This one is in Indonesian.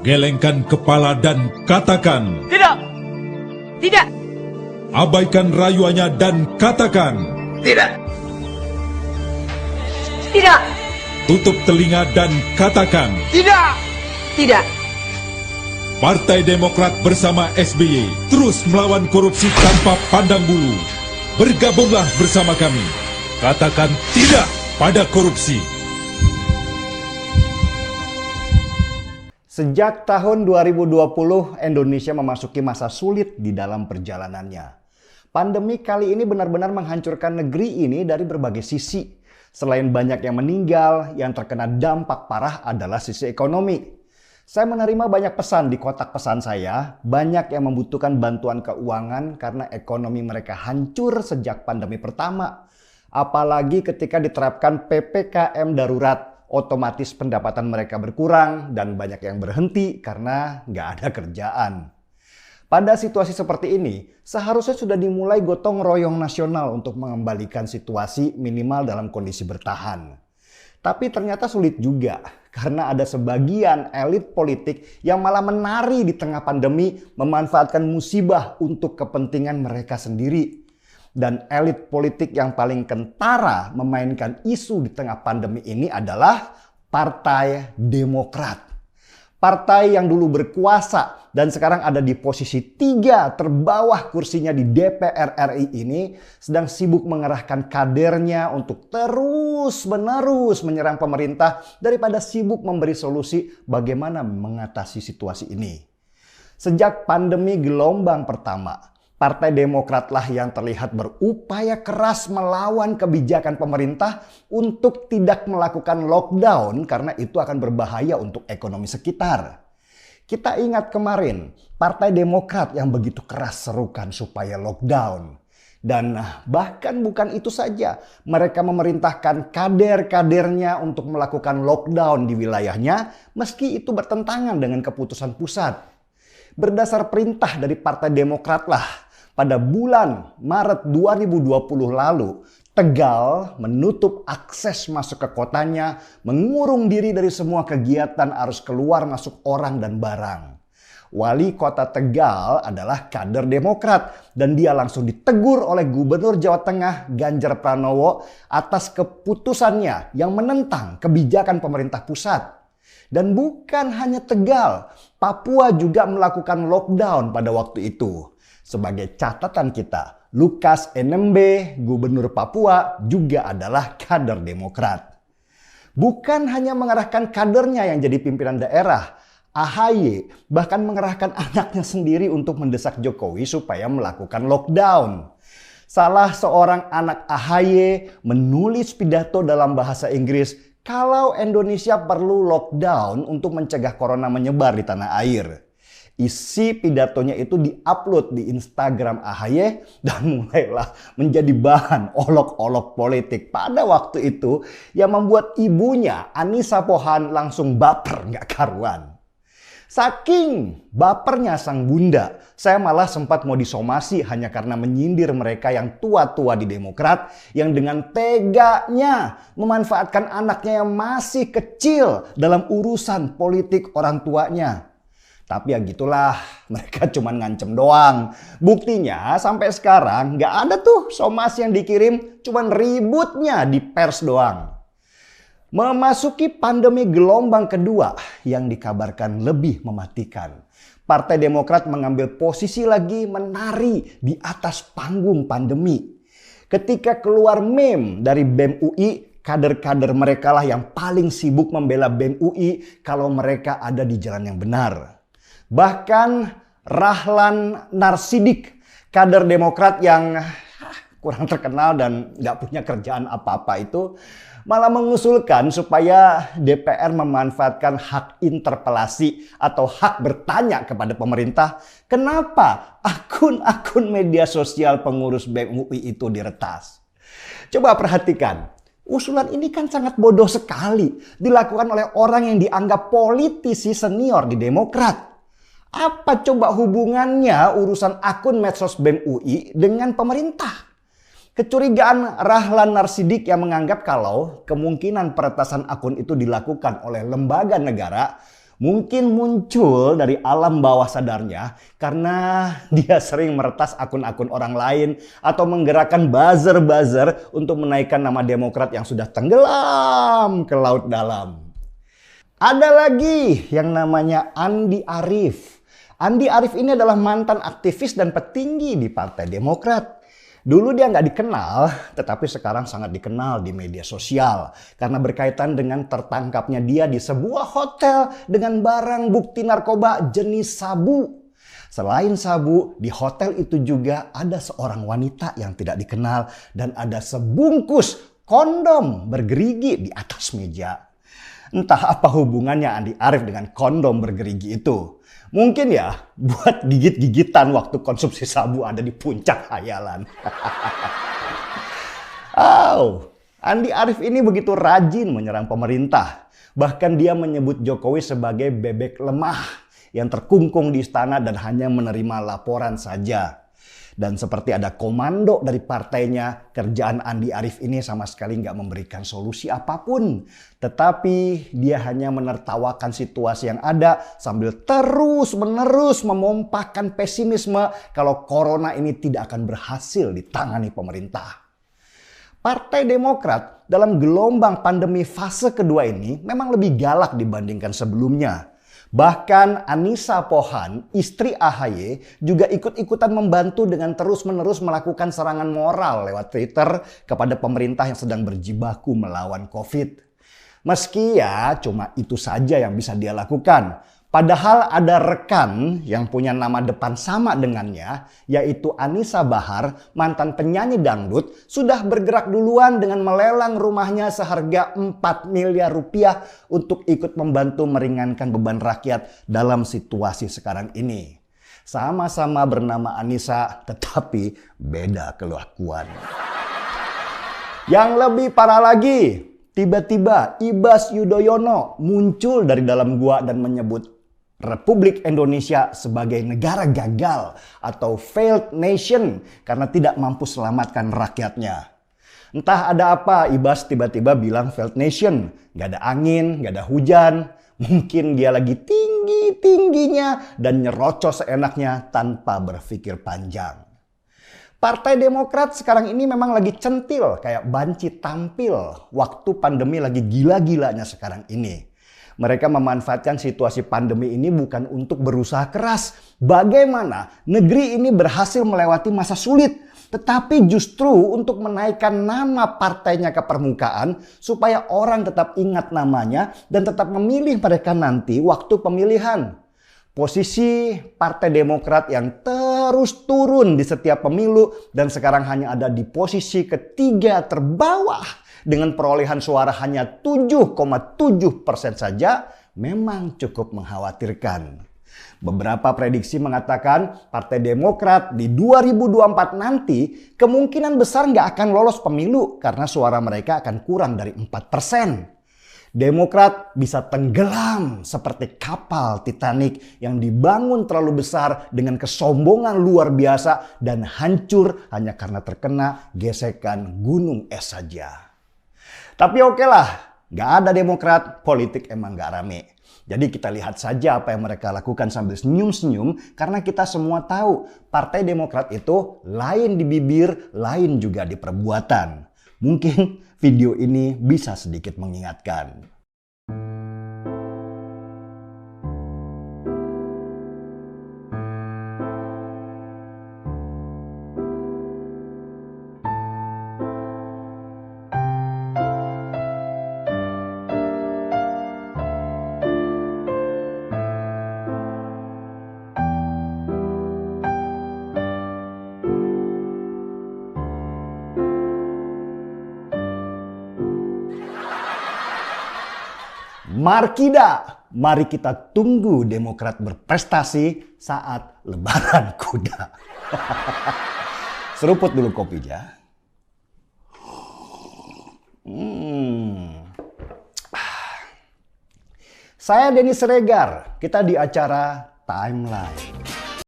Gelengkan kepala dan katakan, Tidak! Tidak! abaikan rayuannya dan katakan, Tidak. Tidak! tutup telinga dan katakan, Tidak! Tidak! Partai Demokrat bersama SBY terus melawan korupsi tanpa pandang bulu. Bergabunglah bersama kami. Katakan tidak pada korupsi. Sejak tahun 2020, Indonesia memasuki masa sulit di dalam perjalanannya. Pandemi kali ini benar-benar menghancurkan negeri ini dari berbagai sisi. Selain banyak yang meninggal, yang terkena dampak parah adalah sisi ekonomi. Saya menerima banyak pesan di kotak pesan saya, banyak yang membutuhkan bantuan keuangan karena ekonomi mereka hancur sejak pandemi pertama. Apalagi ketika diterapkan PPKM darurat. Otomatis pendapatan mereka berkurang dan banyak yang berhenti karena nggak ada kerjaan. Pada situasi seperti ini, seharusnya sudah dimulai gotong royong nasional untuk mengembalikan situasi minimal dalam kondisi bertahan. Tapi ternyata sulit juga karena ada sebagian elit politik yang malah menari di tengah pandemi memanfaatkan musibah untuk kepentingan mereka sendiri. Dan elit politik yang paling kentara memainkan isu di tengah pandemi ini adalah Partai Demokrat. Partai yang dulu berkuasa dan sekarang ada di posisi 3 terbawah kursinya di DPR RI ini sedang sibuk mengerahkan kadernya untuk terus-menerus menyerang pemerintah daripada sibuk memberi solusi bagaimana mengatasi situasi ini. Sejak pandemi gelombang pertama, Partai Demokratlah yang terlihat berupaya keras melawan kebijakan pemerintah untuk tidak melakukan lockdown karena itu akan berbahaya untuk ekonomi sekitar. Kita ingat kemarin, Partai Demokrat yang begitu keras serukan supaya lockdown. Dan bahkan bukan itu saja, mereka memerintahkan kader-kadernya untuk melakukan lockdown di wilayahnya meski itu bertentangan dengan keputusan pusat. Berdasar perintah dari Partai Demokrat lah, pada bulan Maret 2020 lalu, Tegal menutup akses masuk ke kotanya, mengurung diri dari semua kegiatan arus keluar masuk orang dan barang. Wali kota Tegal adalah kader Demokrat dan dia langsung ditegur oleh Gubernur Jawa Tengah Ganjar Pranowo atas keputusannya yang menentang kebijakan pemerintah pusat. Dan bukan hanya Tegal, Papua juga melakukan lockdown pada waktu itu. Sebagai catatan kita, Lukas NMB, Gubernur Papua, juga adalah kader Demokrat. Bukan hanya mengerahkan kadernya yang jadi pimpinan daerah, AHY bahkan mengerahkan anaknya sendiri untuk mendesak Jokowi supaya melakukan lockdown. Salah seorang anak AHY menulis pidato dalam bahasa Inggris kalau Indonesia perlu lockdown untuk mencegah corona menyebar di tanah air. Isi pidatonya itu diupload di Instagram AHY dan mulailah menjadi bahan olok-olok politik pada waktu itu yang membuat ibunya Anissa Pohan langsung baper nggak karuan. Saking bapernya sang bunda, saya malah sempat mau disomasi hanya karena menyindir mereka yang tua-tua di Demokrat yang dengan teganya memanfaatkan anaknya yang masih kecil dalam urusan politik orang tuanya. Tapi ya gitulah, mereka cuma ngancem doang. Buktinya sampai sekarang nggak ada tuh somasi yang dikirim, cuma ributnya di pers doang. Memasuki pandemi gelombang kedua yang dikabarkan lebih mematikan. Partai Demokrat mengambil posisi lagi menari di atas panggung pandemi. Ketika keluar meme dari BEM UI, kader-kader mereka lah yang paling sibuk membela BEM UI kalau mereka ada di jalan yang benar. Bahkan Rahlan Narsidik, kader Demokrat yang kurang terkenal dan nggak punya kerjaan apa-apa itu, malah mengusulkan supaya DPR memanfaatkan hak interpelasi atau hak bertanya kepada pemerintah kenapa akun-akun media sosial pengurus BEM UI itu diretas. Coba perhatikan, usulan ini kan sangat bodoh sekali dilakukan oleh orang yang dianggap politisi senior di Demokrat. Apa coba hubungannya urusan akun medsos BEM UI dengan pemerintah? Kecurigaan Rahlan Narsidik yang menganggap kalau kemungkinan peretasan akun itu dilakukan oleh lembaga negara Mungkin muncul dari alam bawah sadarnya karena dia sering meretas akun-akun orang lain atau menggerakkan buzzer-buzzer untuk menaikkan nama Demokrat yang sudah tenggelam ke laut dalam. Ada lagi yang namanya Andi Arief. Andi Arief ini adalah mantan aktivis dan petinggi di Partai Demokrat. Dulu dia nggak dikenal, tetapi sekarang sangat dikenal di media sosial karena berkaitan dengan tertangkapnya dia di sebuah hotel dengan barang bukti narkoba jenis sabu. Selain sabu, di hotel itu juga ada seorang wanita yang tidak dikenal dan ada sebungkus kondom bergerigi di atas meja. Entah apa hubungannya Andi Arief dengan kondom bergerigi itu. Mungkin ya buat gigit-gigitan waktu konsumsi sabu ada di puncak hayalan. Andi Arief ini begitu rajin menyerang pemerintah. Bahkan dia menyebut Jokowi sebagai bebek lemah yang terkungkung di istana dan hanya menerima laporan saja. Dan seperti ada komando dari partainya, kerjaan Andi Arief ini sama sekali nggak memberikan solusi apapun. Tetapi dia hanya menertawakan situasi yang ada sambil terus-menerus memompahkan pesimisme kalau corona ini tidak akan berhasil ditangani pemerintah. Partai Demokrat dalam gelombang pandemi fase kedua ini memang lebih galak dibandingkan sebelumnya. Bahkan Anissa Pohan, istri AHY, juga ikut-ikutan membantu dengan terus-menerus melakukan serangan moral lewat Twitter kepada pemerintah yang sedang berjibaku melawan COVID. Meski ya cuma itu saja yang bisa dia lakukan. Padahal ada rekan yang punya nama depan sama dengannya, yaitu Anissa Bahar, mantan penyanyi dangdut, sudah bergerak duluan dengan melelang rumahnya seharga 4 miliar rupiah untuk ikut membantu meringankan beban rakyat dalam situasi sekarang ini. Sama-sama bernama Anissa, tetapi beda kelakuan. Yang lebih parah lagi, tiba-tiba Ibas Yudhoyono muncul dari dalam gua dan menyebut Republik Indonesia sebagai negara gagal atau failed nation karena tidak mampu selamatkan rakyatnya. Entah ada apa, Ibas tiba-tiba bilang failed nation. Gak ada angin, gak ada hujan. Mungkin dia lagi tinggi-tingginya dan nyerocos seenaknya tanpa berpikir panjang. Partai Demokrat sekarang ini memang lagi centil kayak banci tampil waktu pandemi lagi gila-gilanya sekarang ini. Mereka memanfaatkan situasi pandemi ini bukan untuk berusaha keras. Bagaimana negeri ini berhasil melewati masa sulit. Tetapi justru untuk menaikkan nama partainya ke permukaan. Supaya orang tetap ingat namanya dan tetap memilih mereka nanti waktu pemilihan. Posisi Partai Demokrat yang terus turun di setiap pemilu. Dan sekarang hanya ada di posisi ketiga terbawah. Dengan perolehan suara hanya 7,7% saja memang cukup mengkhawatirkan. Beberapa prediksi mengatakan Partai Demokrat di 2024 nanti kemungkinan besar nggak akan lolos pemilu karena suara mereka akan kurang dari 4%. Demokrat bisa tenggelam seperti kapal Titanic yang dibangun terlalu besar dengan kesombongan luar biasa dan hancur hanya karena terkena gesekan gunung es saja. Tapi oke lah, gak ada Demokrat, politik emang gak rame. Jadi kita lihat saja apa yang mereka lakukan sambil senyum-senyum karena kita semua tahu Partai Demokrat itu lain di bibir, lain juga di perbuatan. Mungkin video ini bisa sedikit mengingatkan. Markida, mari kita tunggu Demokrat berprestasi saat Lebaran Kuda. Seruput dulu kopinya. Saya Denny Siregar, kita di acara Timeline.